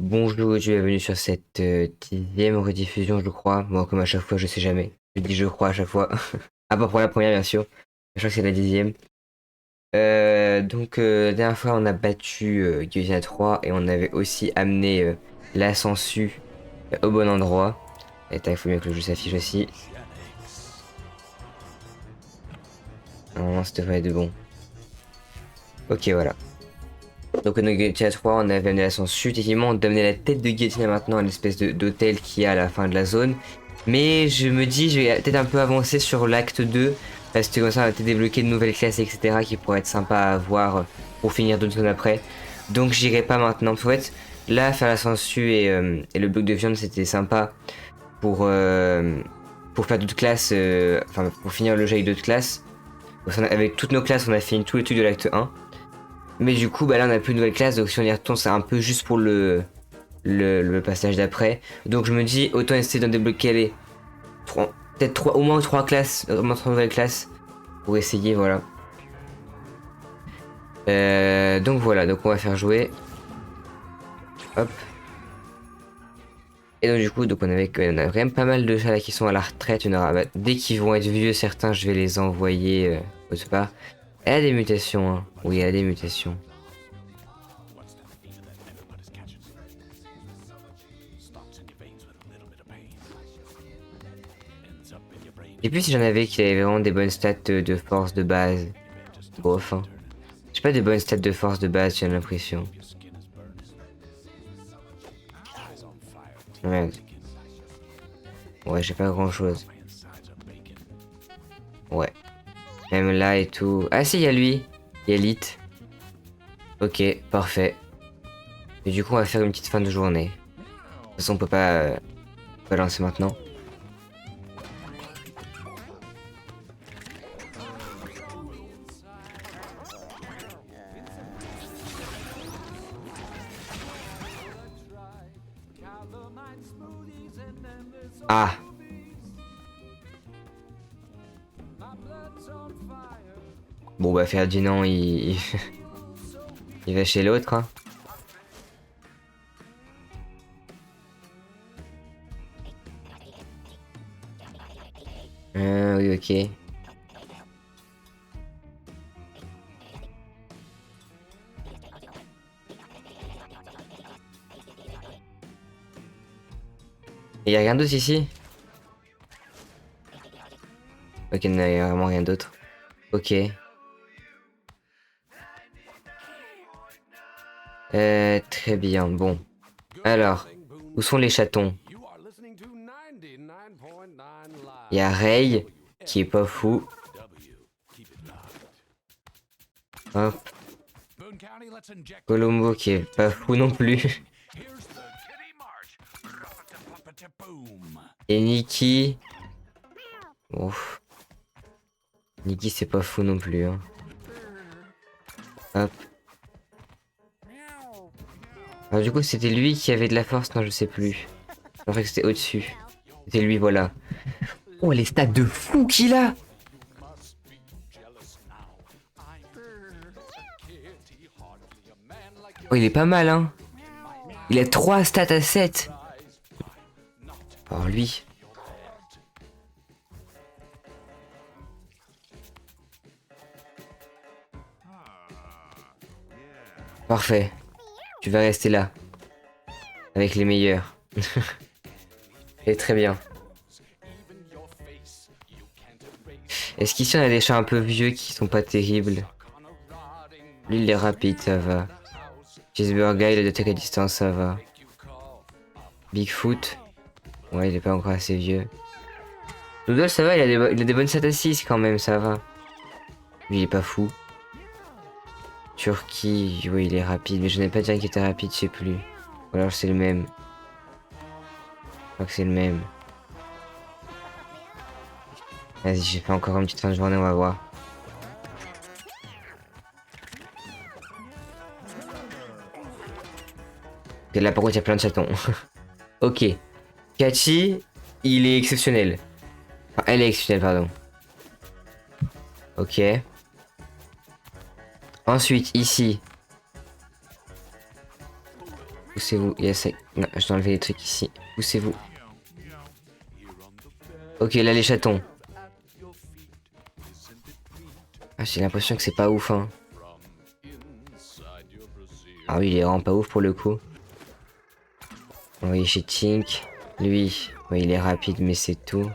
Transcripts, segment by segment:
Bonjour et bienvenue sur cette 10e rediffusion, je crois. Bon, comme à chaque fois, je sais jamais. Je dis je crois à chaque fois. À part pour la première, bien sûr. Je crois que c'est la 10e. La dernière fois, on a battu Guillotine à 3 et on avait aussi amené la Sangsue au bon endroit. Et tac, faut bien que le jeu s'affiche aussi. Normalement, ça devrait être bon. Ok, voilà. Donc, on a Guillotine à 3, on avait amené la Sangsue. Effectivement, on devait amener la tête de Guillotine maintenant à l'espèce d'hôtel qui est à la fin de la zone. Mais je me dis, je vais peut-être un peu avancer sur l'acte 2, parce que comme ça, on va peut-être débloquer de nouvelles classes, etc., qui pourraient être sympas à avoir pour finir d'autres zones après. Donc j'irai pas maintenant. En fait, là, faire la sangsue et le bloc de viande, c'était sympa pour faire d'autres classes, enfin, pour finir le jeu avec d'autres classes. Avec toutes nos classes, on a fini tous les trucs de l'acte 1. Mais du coup, bah là, on a plus de nouvelles classes, donc si on y retourne, c'est un peu juste pour le passage d'après. Donc je me dis, autant essayer d'en débloquer les peut-être au moins 3 classes, au moins 3 nouvelles classes pour essayer, voilà. Donc voilà, donc on va faire jouer. Hop. Et donc du coup, donc on a quand même pas mal de chats là qui sont à la retraite. Dès qu'ils vont être vieux, certains, je vais les envoyer autre part. Elle a des mutations, hein. Oui, elle a des mutations. Et puis si j'en avais qui avaient vraiment des bonnes stats de force de base. Bof, hein. J'ai pas des bonnes stats de force de base, j'ai l'impression. Merde. Ouais, j'ai pas grand chose. Ouais. Même là et tout. Ah si, il y a lui. Il y a Elite. Ok, parfait. Et du coup, on va faire une petite fin de journée. De toute façon, on peut pas lancer maintenant. Ah! Bon, bah, Ferdinand, il va chez l'autre, hein. Ah, oui, ok. Et y a rien d'autre ici? Ok, non, y a vraiment rien d'autre. Ok. Très bien, bon. Alors, où sont les chatons? Il y a Ray, qui est pas fou. Hop. Colombo, qui est pas fou non plus. Et Nikki. Ouf. Nikki, c'est pas fou non plus, hein. Hop. Alors, du coup, c'était lui qui avait de la force? Non, je sais plus. Je pensais que c'était au-dessus. C'était lui, voilà. Oh, les stats de fou qu'il a! Oh, il est pas mal, hein. Il a 3 stats à 7. Alors, lui. Parfait. Tu vas rester là. Avec les meilleurs. Et très bien. Est-ce qu'ici on a des chats un peu vieux qui sont pas terribles? Lui il est rapide, ça va. Cheeseburger, il a d'attaque à distance, ça va. Bigfoot. Ouais, il est pas encore assez vieux. Doodle, ça va, il a des bonnes stats à 6 quand même, ça va. Lui il est pas fou. Turquie, oui il est rapide, mais je n'ai pas dit qu'il était rapide, je sais plus. Ou alors c'est le même. Je crois que c'est le même. Vas-y, j'ai fait encore une petite fin de journée, on va voir. Et là par contre il y a plein de chatons. Ok. Kachi, il est exceptionnel. Enfin, elle est exceptionnelle, pardon. Ok. Ensuite, ici. Poussez-vous. Non, je dois enlever les trucs ici. Poussez-vous. Ok, là les chatons. Ah, j'ai l'impression que c'est pas ouf, hein. Ah oui, il est vraiment pas ouf pour le coup. On va aller chez Tink. Lui, ouais, il est rapide, mais c'est tout.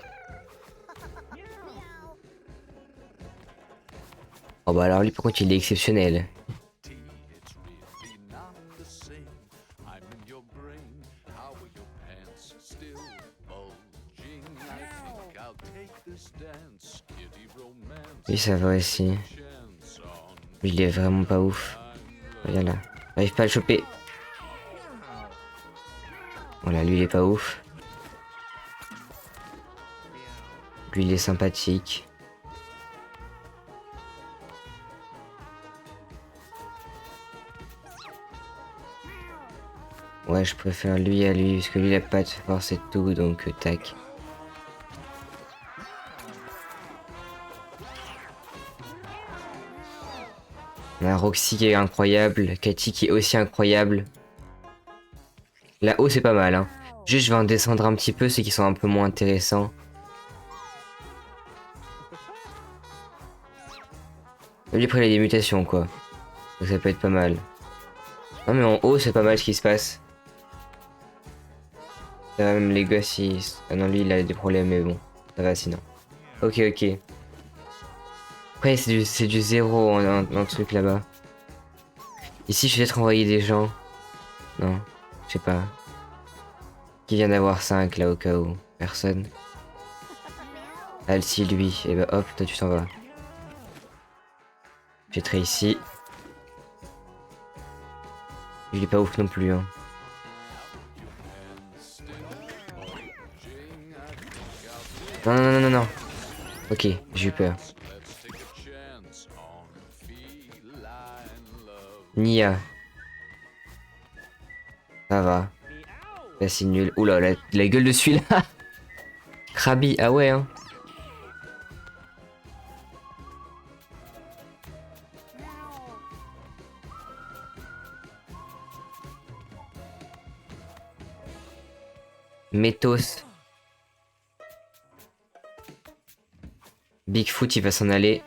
Oh bah alors lui, par contre, il est exceptionnel. Lui, ça va aussi. Lui, il est vraiment pas ouf. Regarde là. J'arrive pas à le choper. Voilà, lui, il est pas ouf. Lui, il est sympathique. Ouais, je préfère lui à lui, parce que lui, il a pas de force et tout, donc tac. On a Roxy qui est incroyable, Cathy qui est aussi incroyable. Là-haut, c'est pas mal, hein. Juste, je vais en descendre un petit peu, ceux qui sont un peu moins intéressants. Lui, après, il a des mutations, quoi. Donc ça peut être pas mal. Non, mais en haut, c'est pas mal ce qui se passe. Même les gosses, ils... Ah non, lui, il a des problèmes, mais bon. Ça va sinon. Ok, ok. Après, c'est du zéro en truc là-bas. Ici, je vais peut-être envoyer des gens. Non, je sais pas. Qui vient d'avoir 5 là au cas où. Personne. Alcy, lui. Et bah hop, toi tu t'en vas. J'ai Tracy. Il est pas ouf non plus, hein. Non, non, non, non, non. Ok, j'ai eu peur. Nia. Ça va. Là, c'est nul. Oula, la gueule de celui-là. Krabi, ah ouais, hein. Métos. Bigfoot, il va s'en aller.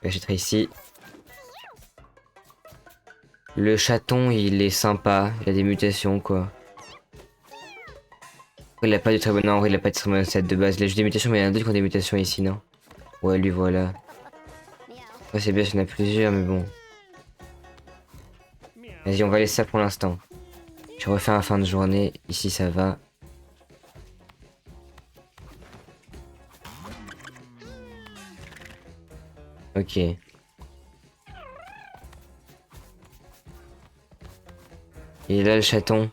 J'ai Tracy. Le chaton, il est sympa. Il a des mutations, quoi. Il a pas de très bon... Non, il a pas de très bon set de base. Il a juste des mutations, mais il y en a d'autres qui ont des mutations ici, non? Ouais, lui, voilà. Ouais, c'est bien, il y en a plusieurs, mais bon. Vas-y, on va laisser ça pour l'instant. Je refais un fin de journée. Ici, ça va. Ok. Et là, le chaton.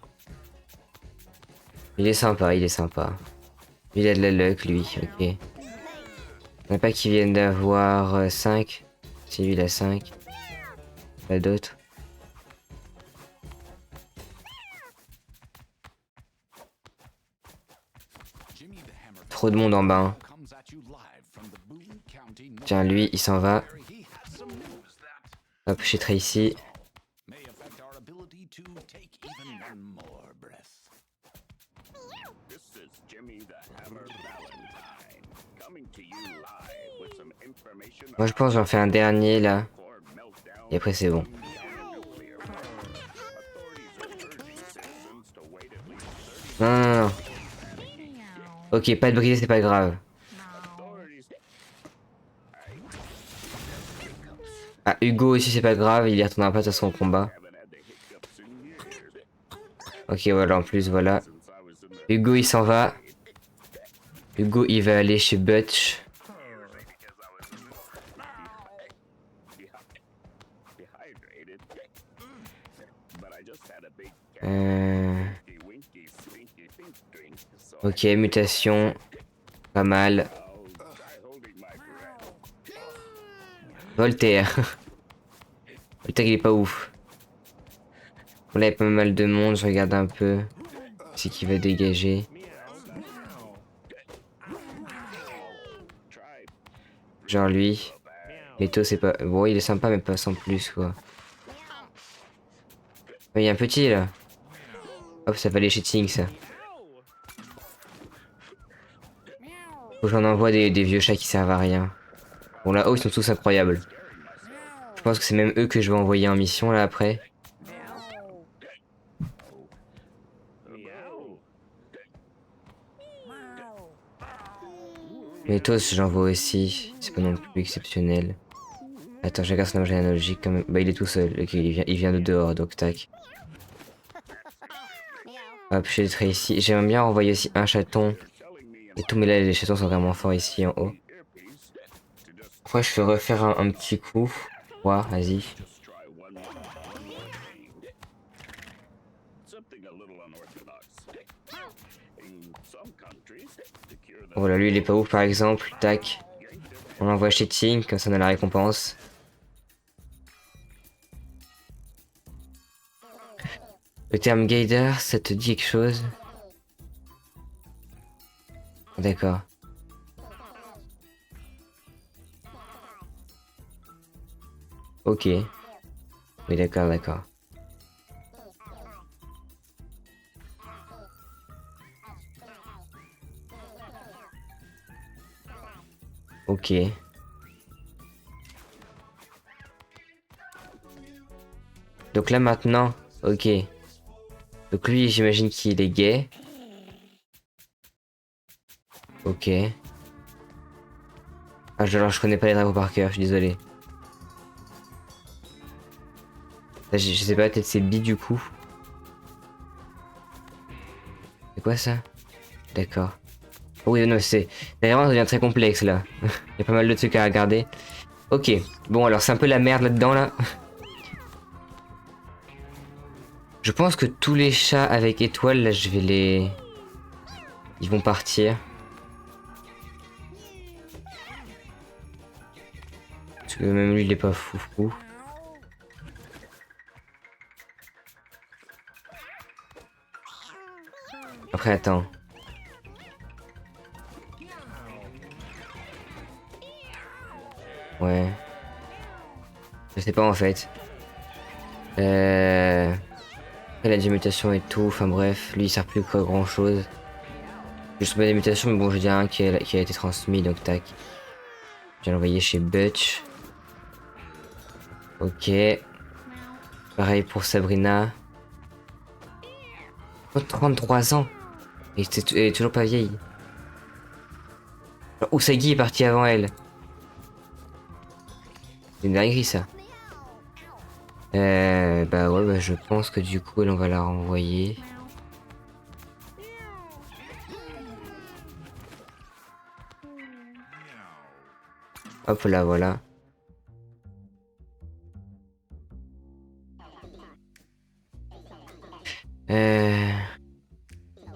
Il est sympa, il est sympa. Il a de la luck, lui, ok. On n'a pas qui viennent d'avoir 5. Si lui, il a 5. Pas d'autres. Trop de monde en bas, hein. Tiens, lui, il s'en va. Hop, chez Tracy. Moi, je pense que j'en fais un dernier, là. Et après, c'est bon. Non, non, non. Ok, pas de brisé, c'est pas grave. Ah, Hugo aussi, c'est pas grave, il y retournera pas de son combat. Ok, voilà, en plus, voilà. Hugo, il s'en va. Hugo, il va aller chez Butch. Ok, mutation. Pas mal. Voltaire. Voltaire, il est pas ouf. Là, il y a pas mal de monde, je regarde un peu. C'est qui va dégager. Genre lui. Leto, c'est pas... Bon, il est sympa, mais pas sans plus, quoi. Il y a un petit là. Hop, ça va aller chez Ting ça. Faut que j'en envoie des vieux chats qui servent à rien. Bon là-haut ils sont tous incroyables. Je pense que c'est même eux que je vais envoyer en mission là après. Mais toi j'envoie aussi. C'est pas non plus exceptionnel. Attends, je regarde son objet analogique quand même. Bah il est tout seul. Ok, il vient de dehors donc tac. Hop, je vais ici. J'aimerais bien envoyer aussi un chaton. Et tout, mais là les chatons sont vraiment forts ici en haut. Après je vais refaire un petit coup. Ouais, vas-y. Voilà, lui il est pas ouf par exemple. Tac. On l'envoie chez Ting, comme ça on a la récompense. Le terme gaydar, ça te dit quelque chose? D'accord. Ok. Oui, d'accord, d'accord. Ok. Donc là maintenant, ok. Donc lui, j'imagine qu'il est gay. Ok. Ah, alors je connais pas les drapeaux par cœur, je suis désolé. Là, je sais pas, peut-être c'est bi du coup. C'est quoi ça? D'accord. Oh oui, non, c'est... Vraiment, ça devient très complexe là. Il y a pas mal de trucs à regarder. Ok. Bon, alors c'est un peu la merde là-dedans là. Je pense que tous les chats avec étoiles, là, je vais les... Ils vont partir. Parce que même lui, il est pas foufou. Après, attends. Ouais. Je sais pas en fait. Après, la mutation et tout, enfin bref, lui il sert plus qu'à grand chose. Juste pas des mutations, mais bon, je dirais un qui a été transmis, donc tac. Je vais l'envoyer chez Butch. Ok. Pareil pour Sabrina. Oh, 33 ans. Et elle est toujours pas vieille. Alors, Usagi est parti avant elle. C'est une dinguerie ça. Bah ouais, bah je pense que du coup, on va la renvoyer. Hop là, voilà.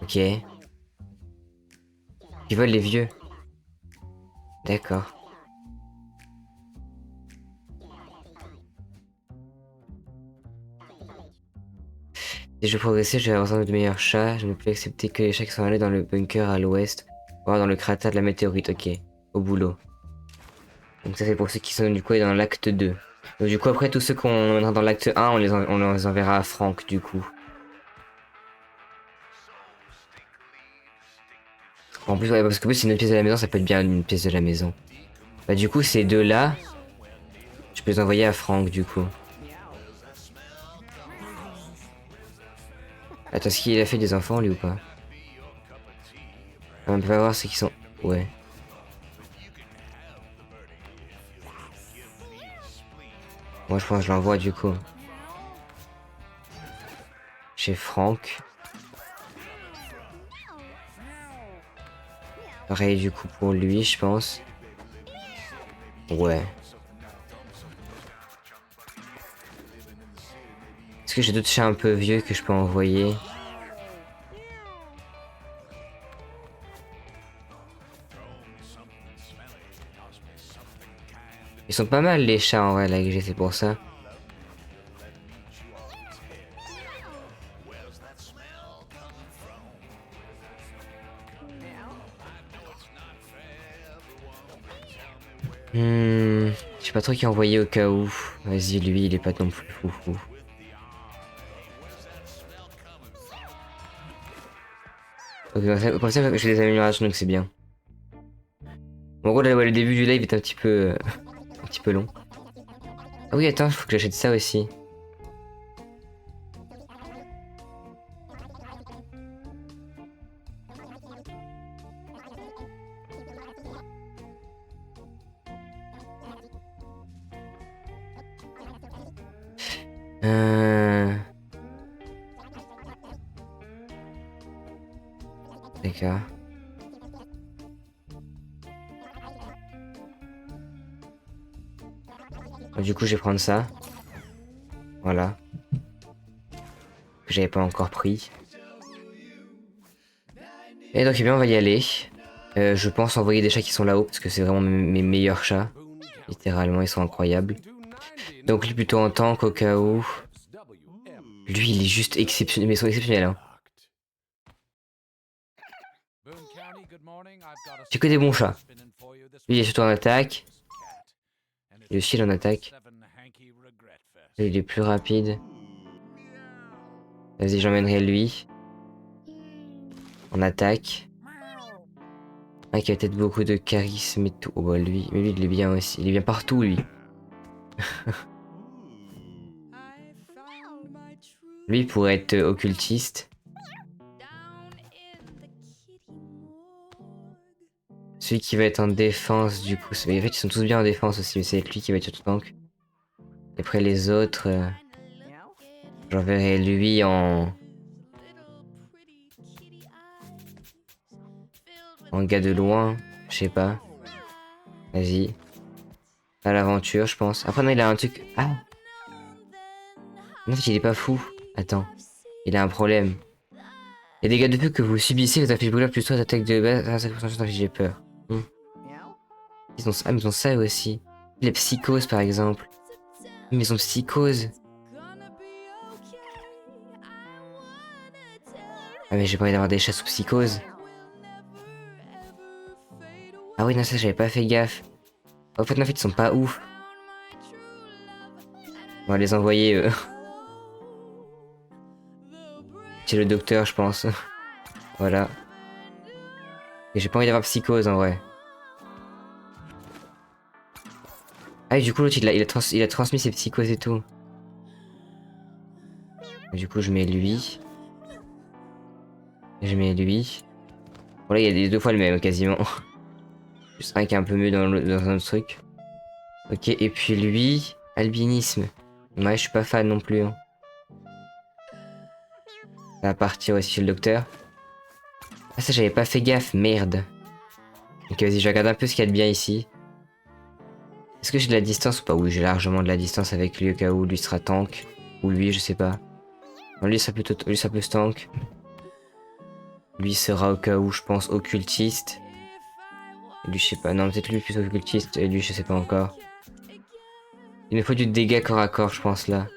Ok. Ils veulent les vieux. D'accord. Si je progressais, j'avais besoin de meilleurs chats. Je ne peux accepter que les chats qui sont allés dans le bunker à l'ouest, voire dans le cratère de la météorite. Ok. Au boulot. Donc ça c'est pour ceux qui sont du coup dans l'acte 2. Donc du coup après tous ceux qu'on emmènera dans l'acte 1, on les enverra à Franck du coup. En plus, ouais, parce que oui, c'est une pièce de la maison, ça peut être bien une pièce de la maison. Bah du coup ces deux-là, je peux les envoyer à Franck du coup. Attends, est-ce qu'il a fait des enfants lui ou pas? On peut pas voir ceux qui sont... Ouais. Moi je pense que je l'envoie du coup. Chez Franck. Pareil du coup pour lui je pense. Ouais. Est-ce que j'ai d'autres chats un peu vieux que je peux envoyer? Ils sont pas mal les chats en vrai là que j'ai, c'est pour ça. Je sais pas trop qui envoyer au cas où. Vas-y, lui, il est pas non plus foufou. Donc, comme ça, je fais des améliorations, donc c'est bien. Bon, en gros, là, ouais, le début du live est un petit peu, un petit peu long. Ah oui, attends, il faut que j'achète ça aussi. D'accord. Bon, du coup, je vais prendre ça. Voilà. Que j'avais pas encore pris. Et donc, eh bien, on va y aller. Je pense envoyer des chats qui sont là-haut, parce que c'est vraiment mes meilleurs chats. Littéralement, ils sont incroyables. Donc, lui, plutôt en tank, au cas où. Lui, il est juste exceptionnel. Mais ils sont exceptionnels, hein. J'ai que des bons chats. Lui, il est surtout en attaque. Il est aussi en attaque. Lui, il est plus rapide. Vas-y, j'emmènerai lui. En attaque. Un qui a peut-être beaucoup de charisme et tout. Oh bah lui, mais lui il est bien aussi. Il est bien partout lui. Lui il pourrait être occultiste. Celui qui va être en défense du coup. Mais en fait ils sont tous bien en défense aussi, mais c'est lui qui va être sur tout tank. Et après les autres, j'enverrai lui en gars de loin. Je sais pas. Vas-y. À l'aventure je pense. Après non il a un truc. Ah non, en fait il est pas fou. Attends. Il a un problème. Les dégâts de feu que vous subissez vous affichent brûlure plus 3 d'attaque de base. 5% j'ai peur. Ils ont ça, mais ils ont ça aussi. Les psychoses par exemple. Mais ils ont psychose. Ah mais j'ai pas envie d'avoir des chats sous psychose. Ah oui non ça j'avais pas fait gaffe. En fait ils sont pas ouf. On va les envoyer chez le docteur je pense. Voilà. Et j'ai pas envie d'avoir psychose en vrai. Ah et du coup l'autre il a transmis ses psychoses et tout. Du coup je mets lui. Je mets lui. Bon là il y a des deux fois le même quasiment. Juste un qui est un peu mieux dans un autre truc. Ok et puis lui, albinisme. Ouais je suis pas fan non plus. Hein. Ça va partir aussi chez le docteur. Ah ça j'avais pas fait gaffe, merde. Ok vas-y je regarde un peu ce qu'il y a de bien ici. Est-ce que j'ai de la distance ou pas? Oui j'ai largement de la distance avec lui au cas où lui sera tank. Ou lui je sais pas. Non, lui ça peut se tank. Lui sera au cas où je pense occultiste. Et lui je sais pas. Non peut-être lui plus occultiste et lui je sais pas encore. Il me faut du dégât corps à corps je pense là.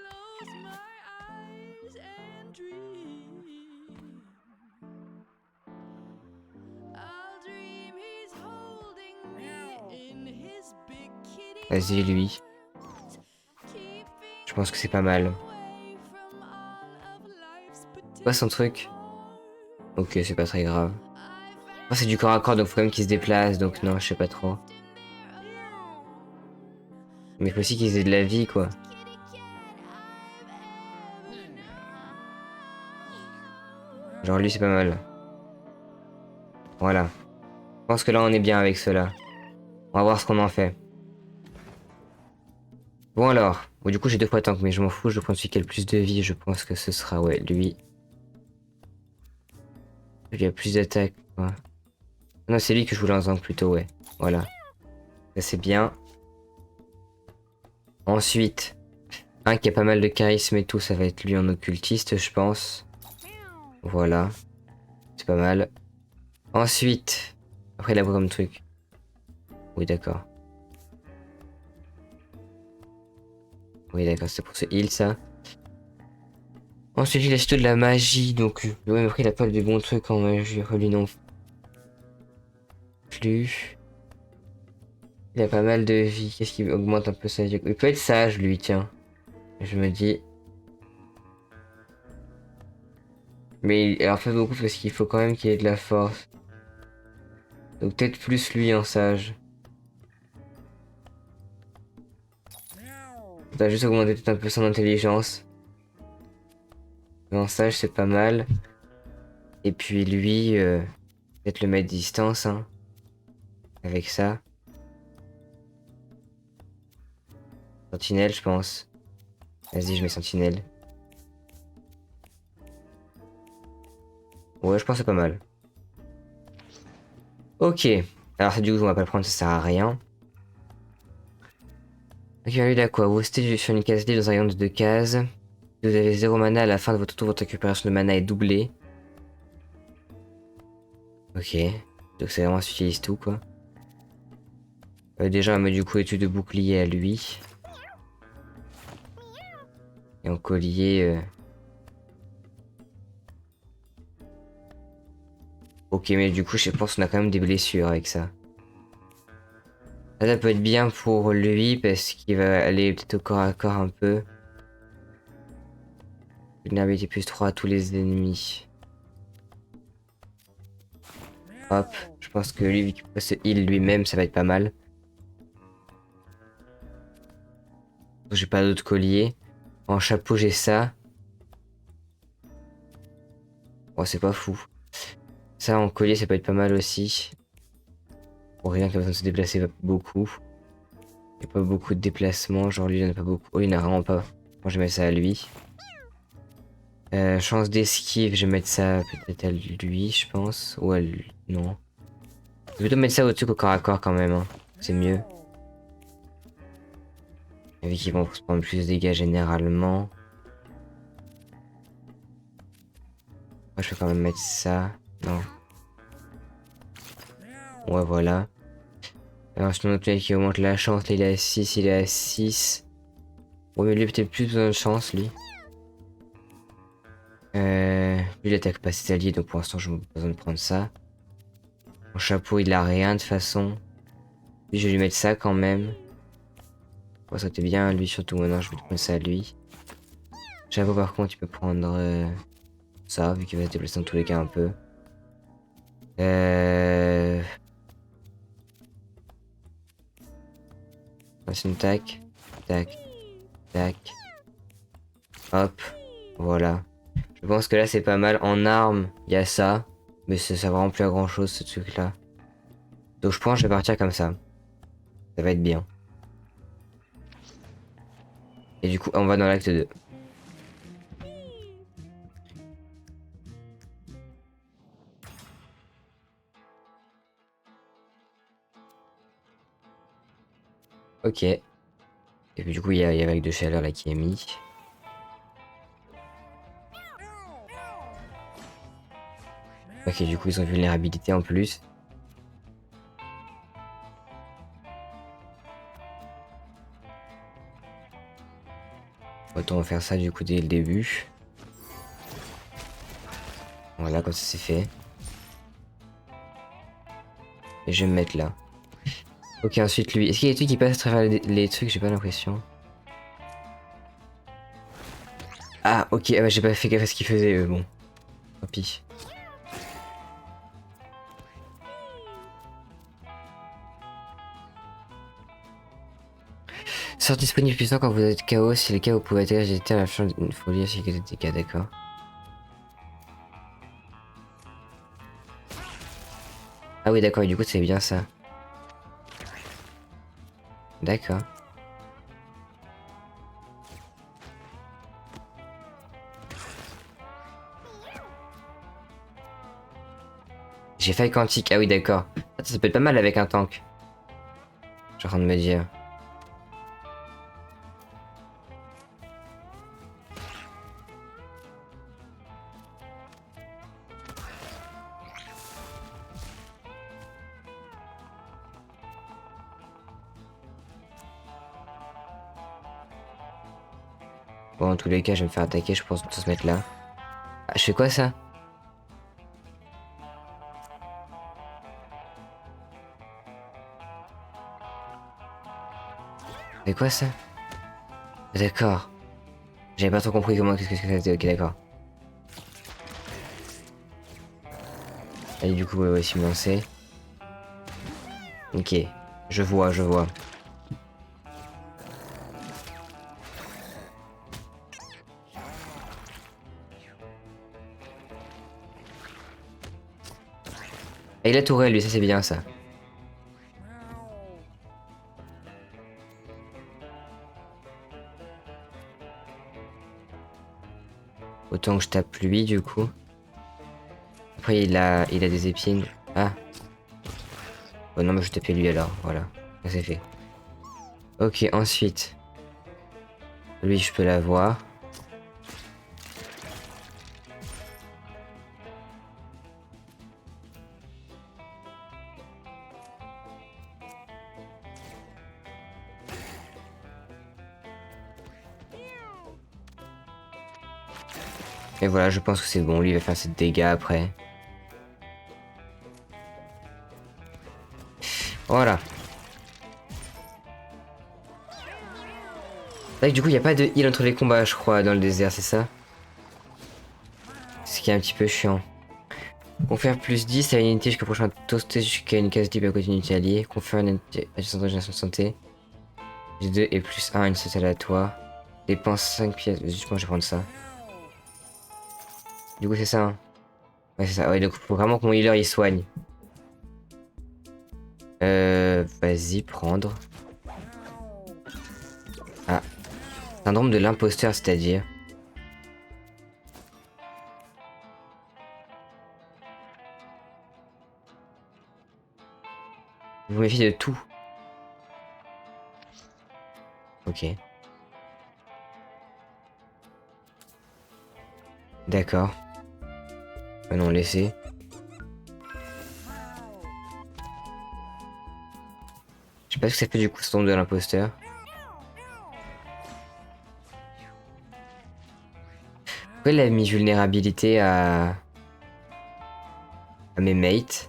Vas-y lui. Je pense que c'est pas mal. C'est quoi son truc? Ok, c'est pas très grave. Oh, c'est du corps à corps, donc faut quand même qu'il se déplace, donc non, je sais pas trop. Mais il faut aussi qu'ils aient de la vie, quoi. Genre lui, c'est pas mal. Voilà. Je pense que là, on est bien avec cela. On va voir ce qu'on en fait. Bon alors. Bon, du coup, j'ai deux fois tank, mais je m'en fous, je prends celui qui a le plus de vie. Je pense que ce sera, ouais, lui. Lui a plus d'attaque, quoi. Non, c'est lui que je voulais en tank plutôt, ouais. Voilà. Ça, c'est bien. Ensuite, un qui a pas mal de charisme et tout, ça va être lui en occultiste, je pense. Voilà. C'est pas mal. Ensuite, après, il a quoi comme truc? Oui, d'accord. Oui, d'accord, c'est pour ce heal, ça. Ensuite, il a surtout de la magie, donc... Ouais, mais après, il a pas de bons trucs en magie, lui non plus. Il a pas mal de vie. Qu'est-ce qui augmente un peu sa vie? Il peut être sage, lui, tiens. Je me dis... Mais il en fait beaucoup parce qu'il faut quand même qu'il ait de la force. Donc peut-être plus lui en sage. T'as juste augmenté peut-être un peu son intelligence. Mais en sage c'est pas mal. Et puis lui, peut-être le mettre distance, hein. Avec ça. Sentinelle, je pense. Vas-y, je mets sentinelle. Ouais, je pense que c'est pas mal. Ok. Alors ça, du coup, on va pas le prendre, ça sert à rien. Ok, lui, a quoi? Vous restez sur une case libre dans un rayon de 2 cases. Vous avez 0 mana à la fin de votre tour, votre récupération de mana est doublée. Ok. Donc c'est vraiment ça utilise tout, quoi. Déjà, on va mettre du coup étude de bouclier à lui. Et en collier... Ok, mais du coup, je pense qu'on a quand même des blessures avec ça. Ça peut être bien pour lui parce qu'il va aller peut-être au corps à corps un peu. Vulnérabilité +3 à tous les ennemis. Hop, je pense que lui, vu qu'il peut se heal lui-même, ça va être pas mal. J'ai pas d'autres colliers. En chapeau, j'ai ça. Oh, c'est pas fou. Ça, en collier, ça peut être pas mal aussi. Pour rien qu'il a besoin de se déplacer beaucoup. Il n'y a pas beaucoup de déplacements. Genre, lui, il en a pas beaucoup. Oh, il en a vraiment pas. Bon, je vais mettre ça à lui. Chance d'esquive, je vais mettre ça peut-être à lui, je pense. Ou à lui. Non. Je vais plutôt mettre ça au-dessus qu'au corps à corps quand même, hein. C'est mieux. Vu qu'ils vont se prendre plus de dégâts généralement. Moi, je vais quand même mettre ça. Non. Ouais, voilà. Alors, sinon, notre mec qui augmente la chance, là, il est à 6, il est à 6. Ouais, mais lui, peut-être plus besoin de chance, lui. Lui, il attaque pas ses alliés, donc pour l'instant, je n'ai pas besoin de prendre ça. Mon chapeau, il a rien de façon. Lui, je vais lui mettre ça quand même. Ouais, ça t'est bien, lui, surtout maintenant, je vais te prendre ça à lui. Chapeau, par contre, tu peux prendre ça, vu qu'il va se déplacer dans tous les cas un peu. Machine tac, tac, tac. Hop, voilà. Je pense que là c'est pas mal. En armes, il y a ça. Mais ça sert vraiment plus à grand chose ce truc là. Donc je pense que je vais partir comme ça. Ça va être bien. Et du coup, on va dans l'acte 2. Ok. Et puis du coup, il y a vague de chaleur là qui est mis. Ok, du coup, ils ont vulnérabilité en plus. Autant faire ça du coup dès le début. Voilà, comme ça c'est fait. Et je vais me mettre là. Ok, ensuite lui. Est-ce qu'il y a des trucs qui passent à travers les trucs? J'ai pas l'impression. Ah, ok, ah bah, j'ai pas fait gaffe à ce qu'ils faisaient eux, bon. Tant pis. Sort disponible puissant quand vous êtes KO. Si le cas, vous pouvez atterrir, j'étais à la fin d'une folie si vous êtes des d'accord. Ah oui, d'accord, et du coup, c'est bien ça. D'accord. J'ai faille quantique, ah oui, d'accord. Ça peut être pas mal avec un tank. Je suis en train de me dire. Bon, dans tous les cas, je vais me faire attaquer, je pense, de se mettre là. Ah, je fais quoi ça? C'est quoi ça? D'accord. J'avais pas trop compris comment, qu'est-ce que c'était, ok, d'accord. Allez, du coup, ouais, ouais, si me lancer. Ok, je vois, je vois. Ah, il a tourelle, lui, ça c'est bien ça. Autant que je tape lui, du coup. Après, il a des épines. Ah. Oh non, mais je tapais lui alors, voilà. Ça c'est fait. Ok, ensuite. Lui, je peux l'avoir. Et voilà, je pense que c'est bon. Lui, il va faire ses dégâts après. Voilà. C'est vrai que du coup, il n'y a pas de heal entre les combats, je crois, dans le désert, c'est ça? Ce qui est un petit peu chiant. Confère plus 10 à une unité jusqu'au prochain toasté jusqu'à une case libre à côté d'une unité alliée. Confère une unité adjacente de génération de santé. G2 et plus 1 à une sociale à toi. Dépense 5 pièces. Justement, je vais prendre ça. Du coup, c'est ça, hein. Ouais, c'est ça. Ouais, donc faut vraiment que mon healer il soigne. Vas-y, prendre. Ah, syndrome de l'imposteur, c'est-à-dire. Vous méfiez de tout. Ok. D'accord. Ah non, laissez. Je sais pas ce que ça fait du coup, syndrome de l'imposteur. Pourquoi il a mis vulnérabilité à mes mates?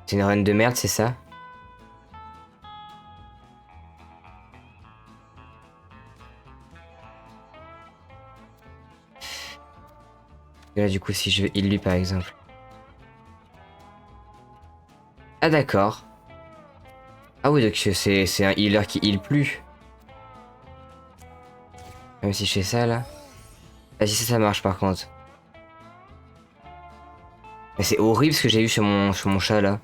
C'est une run de merde, c'est ça? Et là, du coup, si je veux heal lui par exemple. Ah, d'accord. Ah oui, donc c'est un healer qui heal plus. Même si je fais ça là. Ah, si ça marche par contre. Mais c'est horrible ce que j'ai eu sur mon chat là.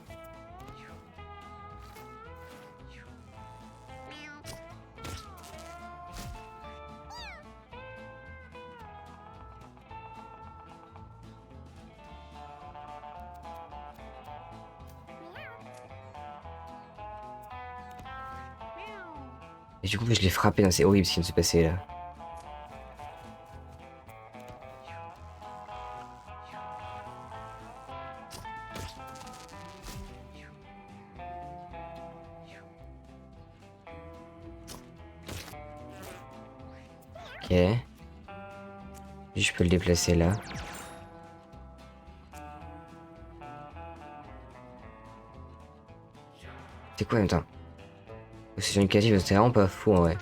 Et du coup, je l'ai frappé, non, c'est horrible ce qui me s'est passé là. Ok. Je peux le déplacer là. C'est quoi en même temps? C'est sur une cage, c'est vraiment pas fou en vrai.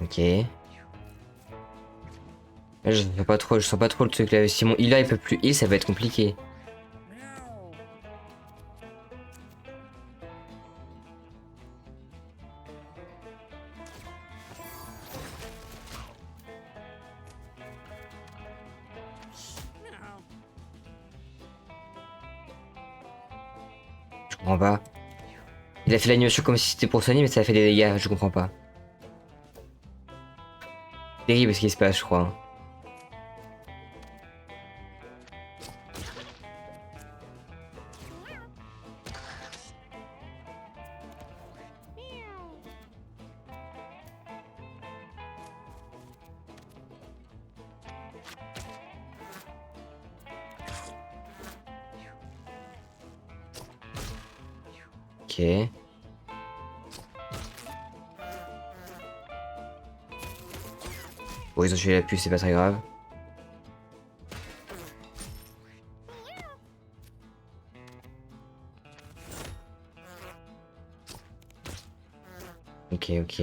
Ok. Là, je sens pas trop le truc là. Si mon healer il peut plus heal, ça va être compliqué. Je comprends pas. Il a fait l'animation comme si c'était pour soigner, mais ça a fait des dégâts, je comprends pas. Terrible ce qui se passe, je crois. Ok. Bon, ils ont tué la puce, c'est pas très grave. Ok, ok.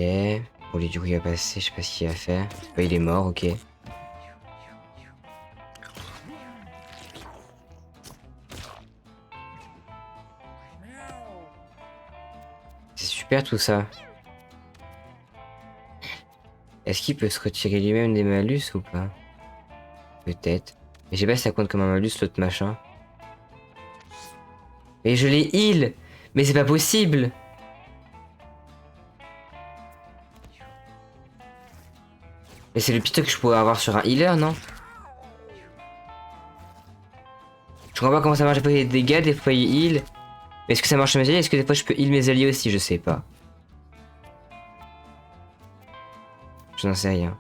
Bon, lui, du coup, il va passer, je sais pas ce qu'il va faire. Ouais, il est mort, ok. C'est super tout ça. Est-ce qu'il peut se retirer lui-même des malus ou pas? Peut-être. Mais je sais pas si ça compte comme un malus l'autre machin. Mais je l'ai heal! Mais c'est pas possible! Mais c'est le pito que je pourrais avoir sur un healer, non? Je comprends pas comment ça marche, des fois il y a des dégâts, des fois il heal. Mais est-ce que ça marche sur mes alliés? Est-ce que des fois je peux heal mes alliés aussi? Je sais pas. Je n'en sais rien.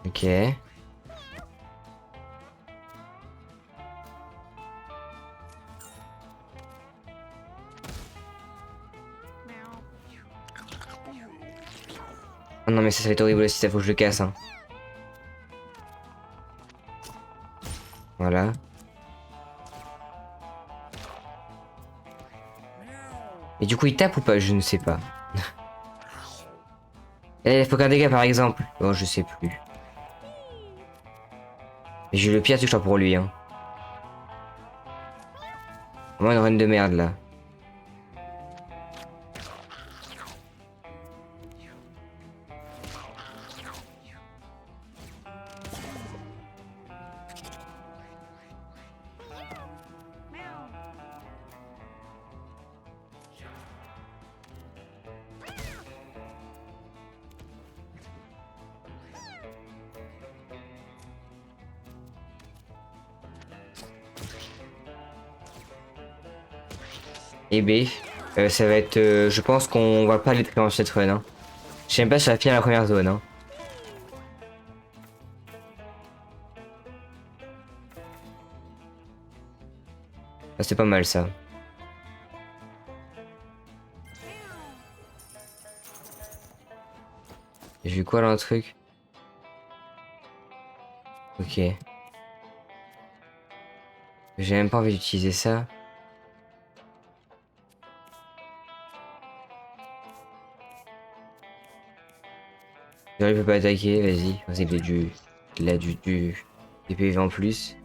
Ok. Oh non mais ça va être horrible aussi, ça faut que je le casse hein. Voilà. Et du coup il tape ou pas? Je ne sais pas. Eh, il faut qu'un dégât par exemple. Oh je sais plus. Mais j'ai eu le pire touche pour lui hein. Vraiment une run de merde là. Et B, ça va être... je pense qu'on va pas aller très loin sur cette run hein. Je sais même pas si ça va finir la première zone hein. Ah, c'est pas mal ça. J'ai vu quoi dans le truc? Ok. J'ai même pas envie d'utiliser ça. Genre, il peut pas attaquer, vas-y. Vas-y, il a des PV en plus.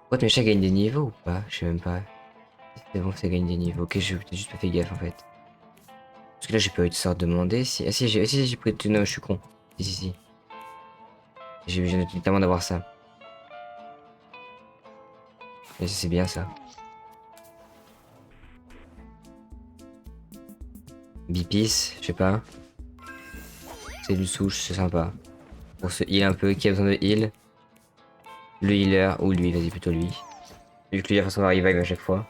Pourquoi mes chats gagnent des niveaux ou pas? Je sais même pas. C'est bon, ça gagne des niveaux. Ok, j'ai juste pas fait gaffe en fait. Parce que là, j'ai pas eu de sort demander si. Ah si, j'ai pris. Non, je suis con. Si, si, si. J'ai besoin notamment d'avoir ça. Et c'est bien ça. Bipis, je sais pas. C'est du souche, c'est sympa. Pour se heal un peu, qui a besoin de heal. Le healer, ou lui, vas-y, plutôt lui. Vu que lui, il va façon revive à chaque fois.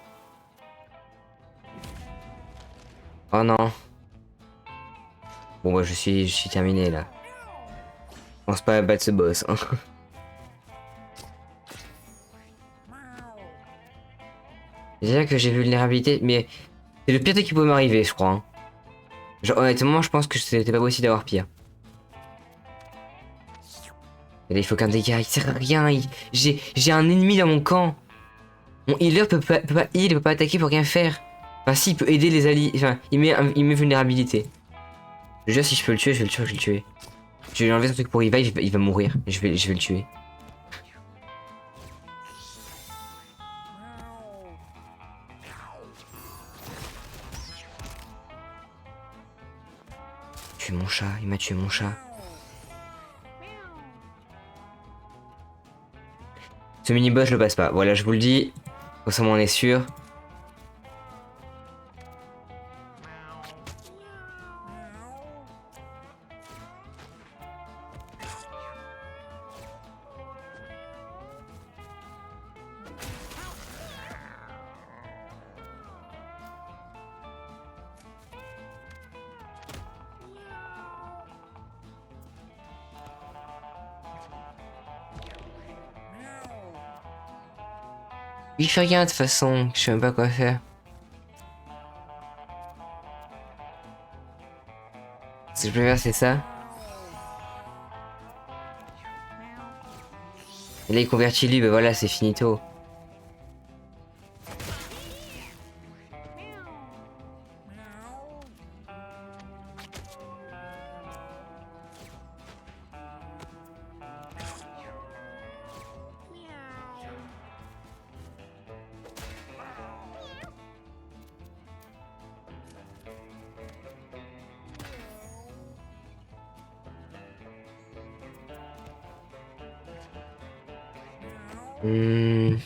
Oh non. Bon, bah, je suis terminé là. Je pense pas à battre ce boss. Hein. Déjà que j'ai vulnérabilité, mais c'est le pire truc qui peut m'arriver, je crois. Hein. Genre, honnêtement, je pense que c'était pas possible d'avoir pire. Et là, il faut qu'un dégât, il sert à rien. J'ai un ennemi dans mon camp. Mon healer peut pas heal, peut pas attaquer, peut rien faire. Enfin, si, il peut aider les alliés. Enfin, il met vulnérabilité. Je jure, si je peux le tuer, je vais le tuer, je vais le tuer. Je vais lui enlever son truc pour revive, il va mourir. Je vais le tuer. Tuer mon chat, il m'a tué mon chat. Ce mini-boss, je le passe pas. Voilà, je vous le dis. Comme ça, on en est sûr. Il fait rien de toute façon, je sais même pas quoi faire. Ce que je peux faire c'est ça. Et là il convertit lui, bah voilà c'est finito. Hmm.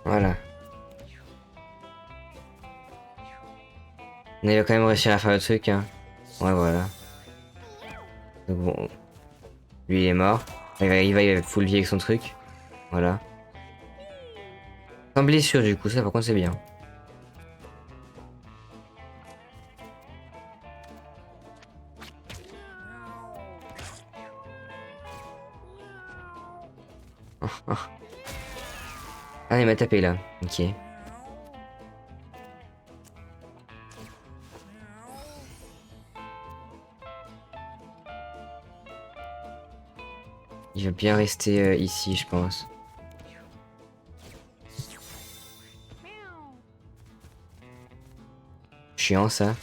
Voilà. Mais il va quand même réussir à faire le truc, hein. Ouais, voilà. Donc bon, lui il est mort. Il va full vie avec son truc. Voilà. Sans blessure du coup, ça par contre c'est bien. Ah il m'a tapé là, ok. Il va bien rester ici je pense. Chiant ça.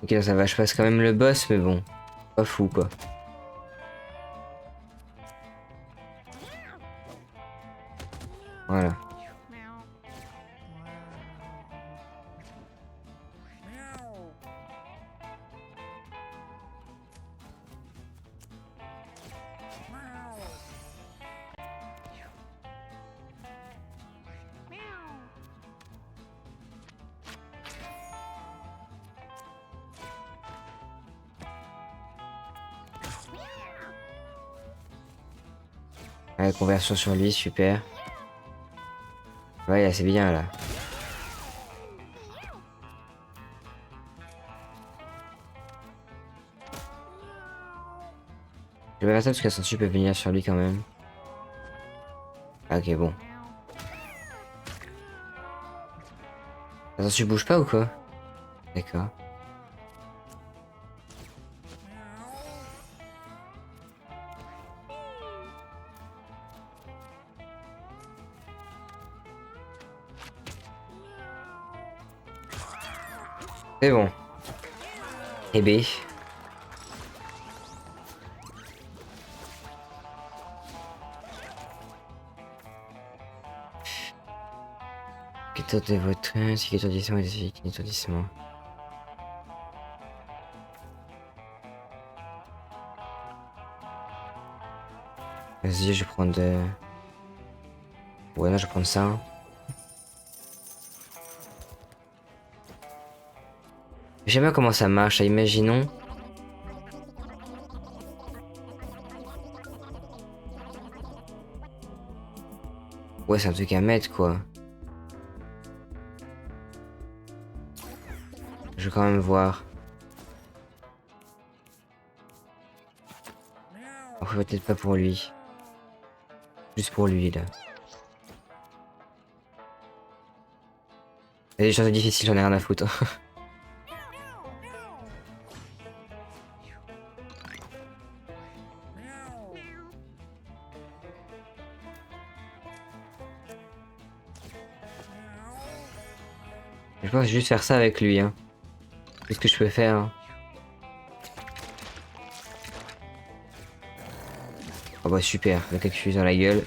Ok ça va, je passe quand même le boss mais bon. Pas fou quoi. Voilà. Ouais, conversion sur lui, super. Ouais, c'est bien là. Je vais faire ça parce que son peut venir sur lui quand même. Ah, ok, bon. Attends, tu bouges pas ou quoi? D'accord. C'est bon. Eh B. Qu'étourdissement de votre si qu'étourdissement et des étourdissement. Vas-y, je vais prendre de... Ouais, non, je vais prendre ça. Hein. Je sais pas comment ça marche, imaginons. Ouais, c'est un truc à mettre, quoi. Je vais quand même voir. Après, peut-être pas pour lui. Juste pour lui, là. Il y a des choses difficiles, j'en ai rien à foutre. Je pense juste faire ça avec lui, hein. C'est ce que je peux faire. Hein. Oh bah super, il y a quelque chose dans la gueule.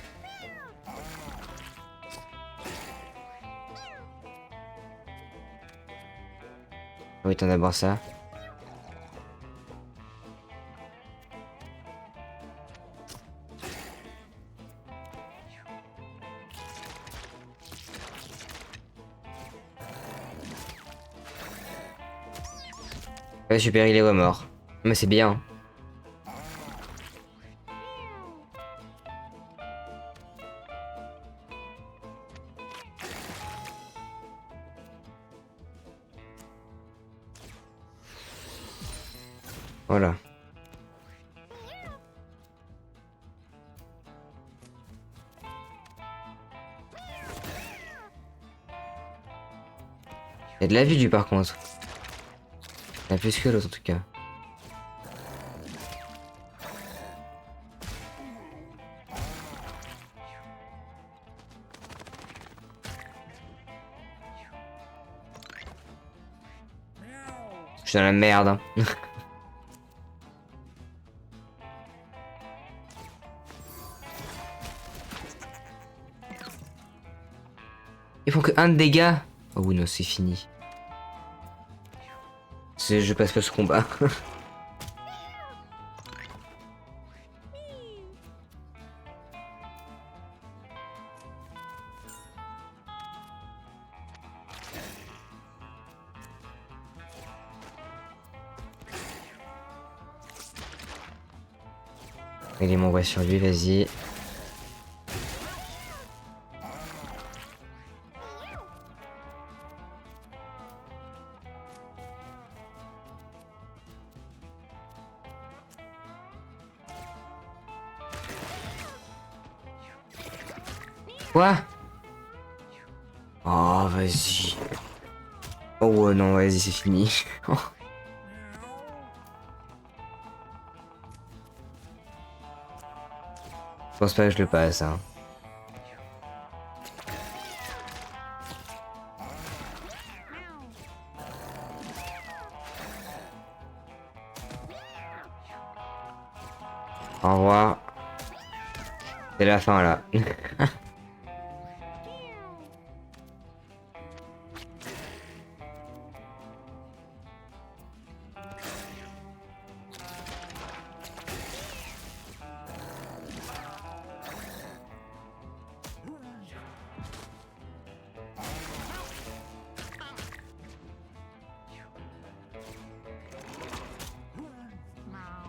Oui, t'en d'abord ça. Ouais, super, il est remort. Mais c'est bien. Voilà. Il y a de la vie du par contre. Il y en a plus que l'autre en tout cas. Je suis dans la merde. Hein. Ils font que un de dégâts. Oh oui, non, c'est fini. Je passe pas ce combat. Il m'envoie sur lui, vas-y. Quoi? Oh, vas-y. Oh ouais, non, vas-y, c'est fini. Je pense pas que je le passe, hein. Au revoir. C'est la fin, là.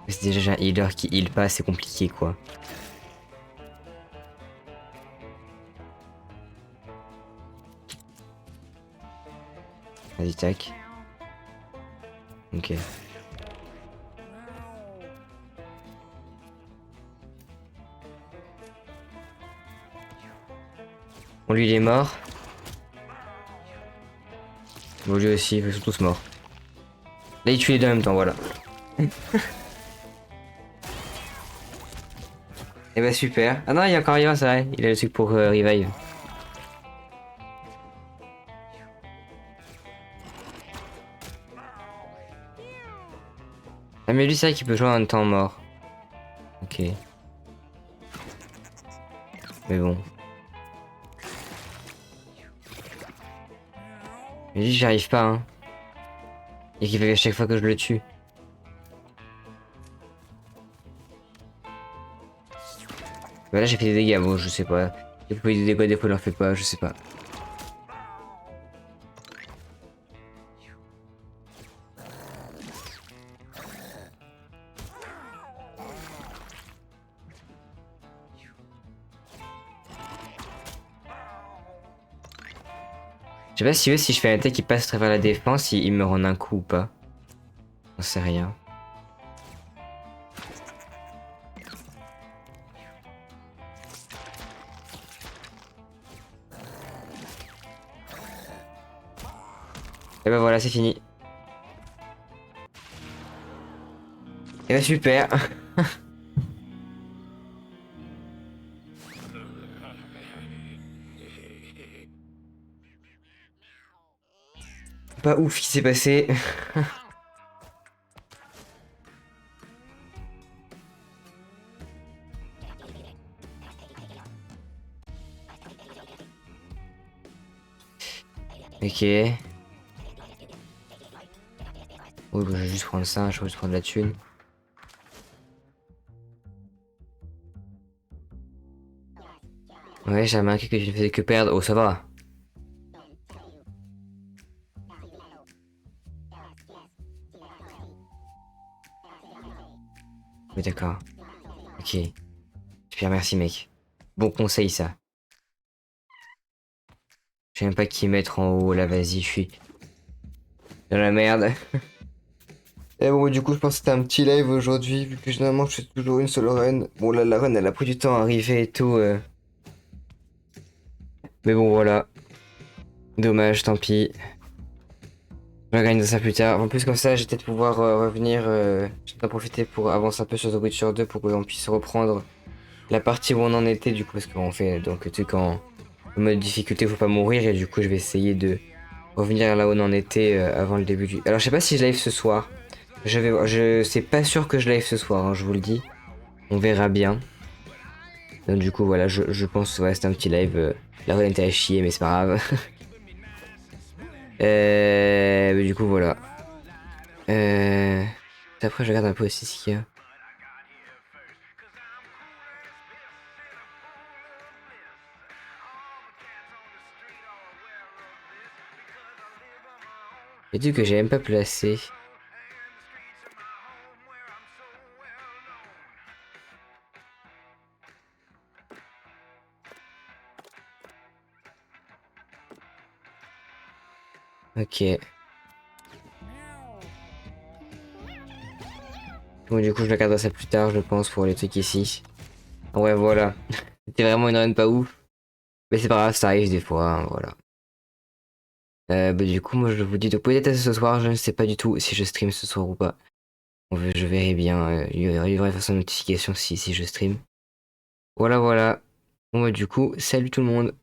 C'est déjà un healer qui heal pas, c'est compliqué, quoi. Vas-y, tac. Ok. Bon, lui, il est mort. Bon, lui aussi, ils sont tous morts. Là, il tue les deux en même temps, voilà. Et bah, super. Ah non, il y a encore rien, ça va. Il a le truc pour revive. Ah, mais lui, c'est vrai qu'il peut jouer en temps mort. Ok. Mais bon. Mais lui, j'y arrive pas, hein. Et qu'il fait à chaque fois que je le tue. Bah là, j'ai fait des dégâts, bon, je sais pas. Des fois, il des dégâts, des fois, il en fait pas, je sais pas. Je sais pas si je fais un attaque qui passe à travers la défense, il me rend un coup ou pas. J'en sais rien. Et bah voilà, c'est fini. Et bah super. Pas ouf ce qui s'est passé. Ok. Oui, bah, je vais juste prendre ça, je vais juste prendre la thune. Ouais, j'ai remarqué que je ne faisais que perdre. Oh, ça va. Oui, d'accord. Ok. Super, merci, mec. Bon conseil, ça. Je sais même pas qui mettre en haut, là, vas-y, je suis dans la merde. Et bon, du coup, je pense que c'était un petit live aujourd'hui, vu que généralement, je fais toujours une seule run. Bon, là, la run, elle a pris du temps à arriver et tout. Mais bon, voilà. Dommage, tant pis. Je vais gagner ça plus tard. En plus, comme ça, je vais peut-être pouvoir revenir. Je vais en profiter pour avancer un peu sur The Witcher 2 pour qu'on puisse reprendre la partie où on en était, du coup, parce qu'on fait donc, tu sais, quand en mode difficulté, faut pas mourir, et du coup, je vais essayer de revenir là où on en était avant le début du. Alors, je sais pas si je live ce soir. Je c'est pas sûr que je live ce soir, hein, je vous le dis. On verra bien. Donc, du coup, voilà, je pense, ouais, c'était un petit live. La run était à chier, mais c'est pas grave. Mais du coup, voilà. Euh... Après, je regarde un peu aussi ce qu'il y a. J'ai dit que j'ai même pas placé. Ok. Bon, du coup, je regarderai ça plus tard, je pense, pour les trucs ici. Ouais, voilà. C'était vraiment une run pas ouf. Mais c'est pas grave, ça arrive des fois, hein, voilà. Bah, du coup, moi, je vous dis de peut-être ce soir, je ne sais pas du tout si je stream ce soir ou pas. Je verrai bien. Il y aura une façon de notification si je stream. Voilà, voilà. Bon, bah, du coup, salut tout le monde.